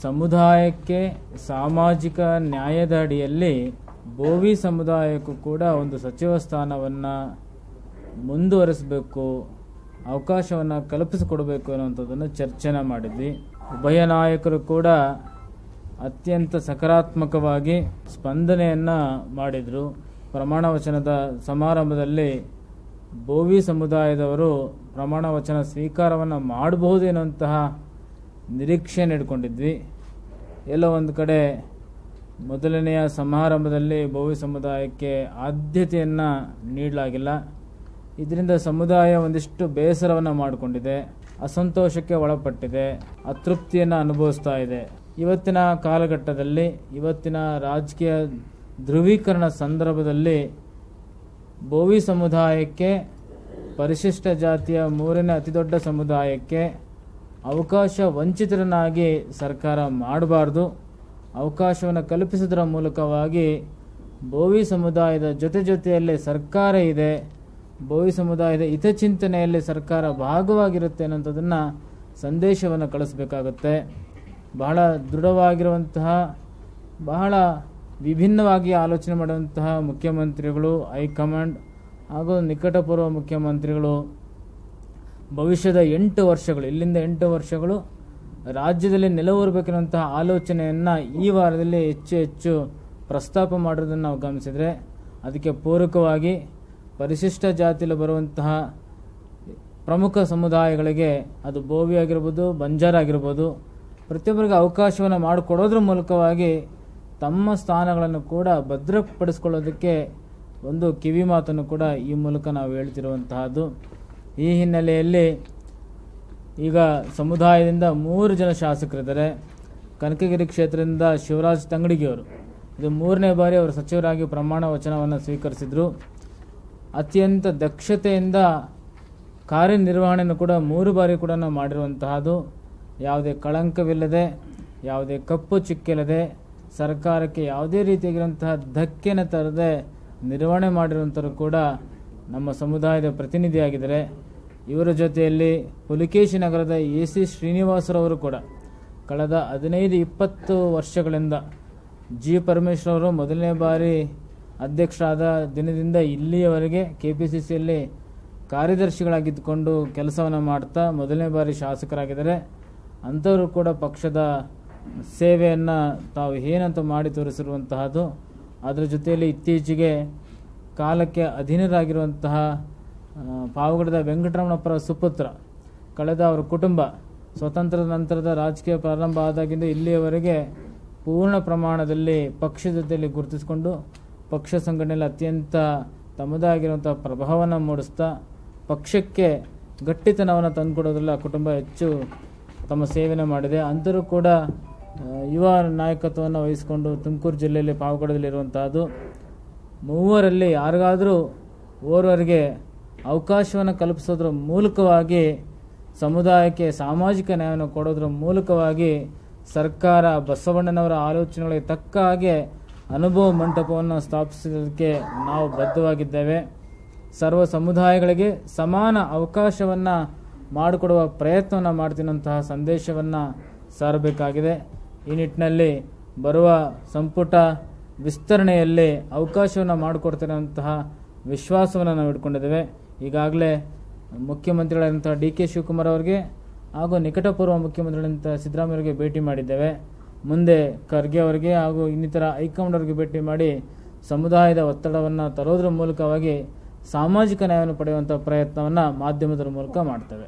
ಸಮುದಾಯಕ್ಕೆ ಸಾಮಾಜಿಕ ನ್ಯಾಯದ ಅಡಿಯಲ್ಲಿ ಬೋವಿ ಸಮುದಾಯಕ್ಕೂ ಕೂಡ ಒಂದು ಸಚಿವ ಸ್ಥಾನವನ್ನು ಮುಂದುವರಿಸಬೇಕು, ಅವಕಾಶವನ್ನು ಕಲ್ಪಿಸಿಕೊಡಬೇಕು ಅನ್ನುವಂಥದ್ದನ್ನು ಚರ್ಚೆನ ಮಾಡಿದ್ವಿ. ಉಭಯ ನಾಯಕರು ಕೂಡ ಅತ್ಯಂತ ಸಕಾರಾತ್ಮಕವಾಗಿ ಸ್ಪಂದನೆಯನ್ನು ಮಾಡಿದರು. ಪ್ರಮಾಣ ವಚನದ ಸಮಾರಂಭದಲ್ಲಿ ಬೋವಿ ಸಮುದಾಯದವರು ಪ್ರಮಾಣ ವಚನ ಸ್ವೀಕಾರವನ್ನು ಮಾಡಬಹುದು ಎನ್ನುವಂತಹ ನಿರೀಕ್ಷೆ ಇಟ್ಕೊಂಡಿದ್ವಿ. ಎಲ್ಲೋ ಒಂದು ಕಡೆ ಮೊದಲನೆಯ ಸಮಾರಂಭದಲ್ಲಿ ಬೋವಿ ಸಮುದಾಯಕ್ಕೆ ಆದ್ಯತೆಯನ್ನು ನೀಡಲಾಗಿಲ್ಲ. ಇದರಿಂದ ಸಮುದಾಯ ಒಂದಿಷ್ಟು ಬೇಸರವನ್ನು ಮಾಡಿಕೊಂಡಿದೆ, ಅಸಂತೋಷಕ್ಕೆ ಒಳಪಟ್ಟಿದೆ, ಅತೃಪ್ತಿಯನ್ನು ಅನುಭವಿಸ್ತಾ ಇದೆ. ಇವತ್ತಿನ ಕಾಲಘಟ್ಟದಲ್ಲಿ, ಇವತ್ತಿನ ರಾಜಕೀಯ ಧ್ರುವೀಕರಣ ಸಂದರ್ಭದಲ್ಲಿ ಬೋವಿ ಸಮುದಾಯಕ್ಕೆ, ಪರಿಶಿಷ್ಟ ಜಾತಿಯ ಮೂರನೇ ಅತಿದೊಡ್ಡ ಸಮುದಾಯಕ್ಕೆ ಅವಕಾಶ ವಂಚಿತರನ್ನಾಗಿ ಸರ್ಕಾರ ಮಾಡಬಾರ್ದು. ಅವಕಾಶವನ್ನು ಕಲ್ಪಿಸುವುದರ ಮೂಲಕವಾಗಿ ಬೋವಿ ಸಮುದಾಯದ ಜೊತೆಯಲ್ಲಿ ಸರ್ಕಾರ ಇದೆ, ಬೋವಿ ಸಮುದಾಯದ ಹಿತಚಿಂತನೆಯಲ್ಲಿ ಸರ್ಕಾರ ಭಾಗವಾಗಿರುತ್ತೆ ಅನ್ನೋಂಥದ್ದನ್ನು ಸಂದೇಶವನ್ನು ಕಳಿಸಬೇಕಾಗುತ್ತೆ. ಬಹಳ ದೃಢವಾಗಿರುವಂತಹ, ಬಹಳ ವಿಭಿನ್ನವಾಗಿ ಆಲೋಚನೆ ಮಾಡುವಂತಹ ಮುಖ್ಯಮಂತ್ರಿಗಳು, ಹೈಕಮಾಂಡ್ ಹಾಗೂ ನಿಕಟಪೂರ್ವ ಮುಖ್ಯಮಂತ್ರಿಗಳು ಭವಿಷ್ಯದ 8 ವರ್ಷಗಳು, ಇಲ್ಲಿಂದ 8 ವರ್ಷಗಳು ರಾಜ್ಯದಲ್ಲಿ ನೆಲೆಯೂರಬೇಕೆನ್ನುವಂತಹ ಆಲೋಚನೆಯನ್ನು ಈ ವಾರದಲ್ಲಿ ಹೆಚ್ಚು ಪ್ರಸ್ತಾಪ ಮಾಡಿರೋದನ್ನು ನಾವು ಗಮನಿಸಿದರೆ, ಅದಕ್ಕೆ ಪೂರಕವಾಗಿ ಪರಿಶಿಷ್ಟ ಜಾತಿಯಲ್ಲಿ ಬರುವಂತಹ ಪ್ರಮುಖ ಸಮುದಾಯಗಳಿಗೆ, ಅದು ಬೋವಿ ಆಗಿರ್ಬೋದು, ಬಂಜಾರ ಆಗಿರ್ಬೋದು, ಪ್ರತಿಯೊಬ್ಬರಿಗೆ ಅವಕಾಶವನ್ನು ಮಾಡಿಕೊಡೋದ್ರ ಮೂಲಕವಾಗಿ ತಮ್ಮ ಸ್ಥಾನಗಳನ್ನು ಕೂಡ ಭದ್ರಪಡಿಸ್ಕೊಳ್ಳೋದಕ್ಕೆ ಒಂದು ಕಿವಿ ಮಾತನ್ನು ಕೂಡ ಈ ಮೂಲಕ ನಾವು ಹೇಳ್ತಿರುವಂತಹದ್ದು. ಈ ಹಿನ್ನೆಲೆಯಲ್ಲಿ ಈಗ ಸಮುದಾಯದಿಂದ 3 ಜನ ಶಾಸಕರಿದ್ದಾರೆ. ಕನಕಗಿರಿ ಕ್ಷೇತ್ರದಿಂದ ಶಿವರಾಜ್ ತಂಗಡಿಗೆಯವರು, ಇದು 3ನೇ ಬಾರಿ ಅವರು ಸಚಿವರಾಗಿ ಪ್ರಮಾಣ ವಚನವನ್ನು ಸ್ವೀಕರಿಸಿದರು. ಅತ್ಯಂತ ದಕ್ಷತೆಯಿಂದ ಕಾರ್ಯನಿರ್ವಹಣೆಯನ್ನು ಕೂಡ 3 ಬಾರಿ ಕೂಡ ನಾವು ಮಾಡಿರುವಂತಹದ್ದು. ಯಾವುದೇ ಕಳಂಕವಿಲ್ಲದೆ, ಯಾವುದೇ ಕಪ್ಪು ಚಿಕ್ಕಿಲ್ಲದೆ, ಸರ್ಕಾರಕ್ಕೆ ಯಾವುದೇ ರೀತಿಯಾಗಿರುವಂತಹ ಧಕ್ಕೆನ ತರದೆ ನಿರ್ವಹಣೆ ಮಾಡಿರುವಂಥವರು ಕೂಡ ನಮ್ಮ ಸಮುದಾಯದ ಪ್ರತಿನಿಧಿಯಾಗಿದ್ದಾರೆ. ಇವರ ಜೊತೆಯಲ್ಲಿ ಪುಲಿಕೇಶಿ ನಗರದ AC ಶ್ರೀನಿವಾಸರವರು ಕೂಡ ಕಳೆದ 15-20 ವರ್ಷಗಳಿಂದ G. ಪರಮೇಶ್ವರ್ ಅವರು ಮೊದಲನೇ ಬಾರಿ ಅಧ್ಯಕ್ಷರಾದ ದಿನದಿಂದ ಇಲ್ಲಿಯವರೆಗೆ KPCCಯಲ್ಲಿ ಕಾರ್ಯದರ್ಶಿಗಳಾಗಿದ್ದುಕೊಂಡು ಕೆಲಸವನ್ನು ಮಾಡ್ತಾ ಮೊದಲನೇ ಬಾರಿ ಶಾಸಕರಾಗಿದ್ದಾರೆ. ಅಂಥವರು ಕೂಡ ಪಕ್ಷದ ಸೇವೆಯನ್ನು ತಾವು ಏನಂತ ಮಾಡಿ ತೋರಿಸಿರುವಂತಹದ್ದು. ಅದರ ಜೊತೆಯಲ್ಲಿ ಇತ್ತೀಚೆಗೆ ಕಾಲಕ್ಕೆ ಅಧೀನರಾಗಿರುವಂತಹ ಪಾವಗಡದ ವೆಂಕಟರಮಣಪ್ಪರ ಸುಪುತ್ರ, ಕಳೆದ ಅವರ ಕುಟುಂಬ ಸ್ವತಂತ್ರದ ನಂತರದ ರಾಜಕೀಯ ಪ್ರಾರಂಭ ಆದಾಗಿಂದ ಇಲ್ಲಿಯವರೆಗೆ ಪೂರ್ಣ ಪ್ರಮಾಣದಲ್ಲಿ ಪಕ್ಷದ ಜೊತೆಯಲ್ಲಿ ಗುರುತಿಸಿಕೊಂಡು ಪಕ್ಷ ಸಂಘಟನೆಯಲ್ಲಿ ಅತ್ಯಂತ ತಮ್ಮದೇ ಆಗಿರುವಂಥ ಪ್ರಭಾವವನ್ನು ಮೂಡಿಸ್ತಾ ಪಕ್ಷಕ್ಕೆ ಗಟ್ಟಿತನವನ್ನು ತಂದುಕೊಡೋದ್ರಲ್ಲಿ ಆ ಕುಟುಂಬ ಹೆಚ್ಚು ತಮ್ಮ ಸೇವೆಯನ್ನು ಮಾಡಿದೆ. ಅಂಥರೂ ಕೂಡ ಯುವ ನಾಯಕತ್ವವನ್ನು ವಹಿಸಿಕೊಂಡು ತುಮಕೂರು ಜಿಲ್ಲೆಯಲ್ಲಿ ಪಾವಗಡದಲ್ಲಿರುವಂತಹದ್ದು. 3ರಲ್ಲಿ ಯಾರಿಗಾದರೂ ಓರ್ವರಿಗೆ ಅವಕಾಶವನ್ನು ಕಲ್ಪಿಸೋದ್ರ ಮೂಲಕವಾಗಿ ಸಮುದಾಯಕ್ಕೆ ಸಾಮಾಜಿಕ ನ್ಯಾಯವನ್ನು ಕೊಡೋದ್ರ ಮೂಲಕವಾಗಿ ಸರ್ಕಾರ ಬಸವಣ್ಣನವರ ಆಲೋಚನೆಗಳಿಗೆ ತಕ್ಕ ಹಾಗೆ ಅನುಭವ ಮಂಟಪವನ್ನು ಸ್ಥಾಪಿಸೋದಕ್ಕೆ ನಾವು ಬದ್ಧವಾಗಿದ್ದೇವೆ. ಸರ್ವ ಸಮುದಾಯಗಳಿಗೆ ಸಮಾನ ಅವಕಾಶವನ್ನು ಮಾಡಿಕೊಡುವ ಪ್ರಯತ್ನವನ್ನು ಮಾಡ್ತೀನಂತಹ ಸಂದೇಶವನ್ನು ಸಾರಬೇಕಾಗಿದೆ. ಈ ನಿಟ್ಟಿನಲ್ಲಿ ಬರುವ ಸಂಪುಟ ವಿಸ್ತರಣೆಯಲ್ಲಿ ಅವಕಾಶವನ್ನು ಮಾಡಿಕೊಡ್ತಿರುವಂತಹ ವಿಶ್ವಾಸವನ್ನು ನಾವು ಇಟ್ಕೊಂಡಿದ್ದೇವೆ. ಈಗಾಗಲೇ ಮುಖ್ಯಮಂತ್ರಿಗಳಾದಂತಹ DK ಶಿವಕುಮಾರ್ ಅವರಿಗೆ ಹಾಗೂ ನಿಕಟಪೂರ್ವ ಮುಖ್ಯಮಂತ್ರಿಗಳಂತಹ ಸಿದ್ದರಾಮಯ್ಯ ಅವರಿಗೆ ಭೇಟಿ ಮಾಡಿದ್ದೇವೆ. ಮುಂದೆ ಖರ್ಗೆ ಅವರಿಗೆ ಹಾಗೂ ಇನ್ನಿತರ ಹೈಕಮಾಂಡ್ ಅವರಿಗೆ ಭೇಟಿ ಮಾಡಿ ಸಮುದಾಯದ ಒತ್ತಡವನ್ನು ತರೋದ್ರ ಮೂಲಕವಾಗಿ ಸಾಮಾಜಿಕ ನ್ಯಾಯವನ್ನು ಪಡೆಯುವಂಥ ಪ್ರಯತ್ನವನ್ನು ಮಾಧ್ಯಮದ ಮೂಲಕ ಮಾಡ್ತೇವೆ.